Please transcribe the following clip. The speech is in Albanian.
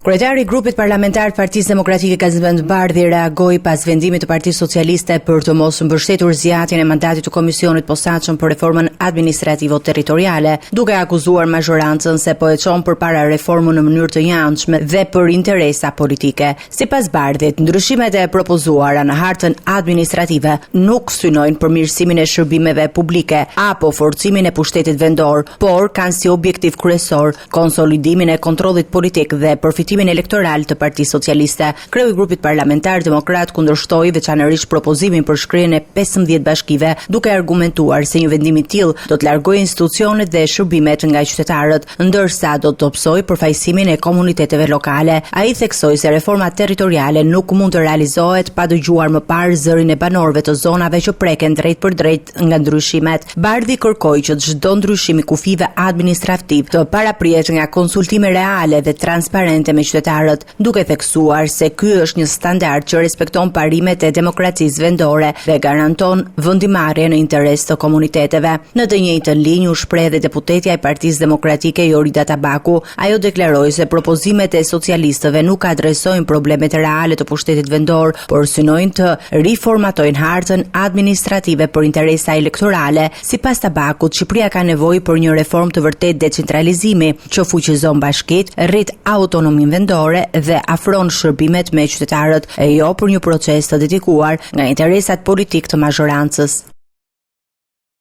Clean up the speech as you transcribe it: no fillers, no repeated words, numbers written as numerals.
Kryetari i grupit parlamentar të Partisë Demokratike Kazimend Bardhi reagoi pas vendimit të Partisë Socialiste për të mos mbështetur zgjatjen e mandatit të komisionit posaçëm për reformën administrativo-territoriale, duke akuzuar majorancën se po e çon përpara reformën në mënyrë të janshme dhe për interesa politike. Sipas Bardhit, ndryshimet e propozuara në hartën administrative nuk synojnë përmirësimin e shërbimeve publike apo forcimin e pushtetit vendor, por kanë si objektiv kryesor konsolidimin e kontrollit politik dhe përfitimin elektoral të Partisë Socialiste. Kreu i grupit parlamentar demokrat kundërshtoi veçanërisht propozimin për shkrirjen e 15 bashkive, duke argumentuar se një vendim i tillë do të largojë institucionet dhe shërbimet nga qytetarët, ndërsa do të dobësojë përfaqësimin e komuniteteve lokale. Ai theksoi se reforma territoriale nuk mund të realizohet pa dëgjuar më parë zërin e banorëve të zonave që preken drejt për drejt nga ndryshimet. Bardhi kërkoi që çdo ndryshim i kufive administrativ të paraprihet nga konsultime reale dhe transparente me qytetarët, duke theksuar se ky është një standard që respekton parimet e demokracisë vendore dhe garanton vendimarrje në interes të komuniteteve. Në të njëjtën linjë u shpreh dhe deputetja e Partisë Demokratike Jorida Tabaku. Ajo deklaroi se propozimet e socialistëve nuk adresojnë problemet reale të pushtetit vendor, por synojnë të riformatojnë hartën administrative për interesa elektorale. Sipas Tabakut, Shqipëria ka nevojë për një reformë të vërtet decentralizimi që fuqizon bashkitë, rrit autonominë vendore dhe afron shërbimet me qytetarët, e jo për një proces të dedikuar nga interesat politik të majorancës.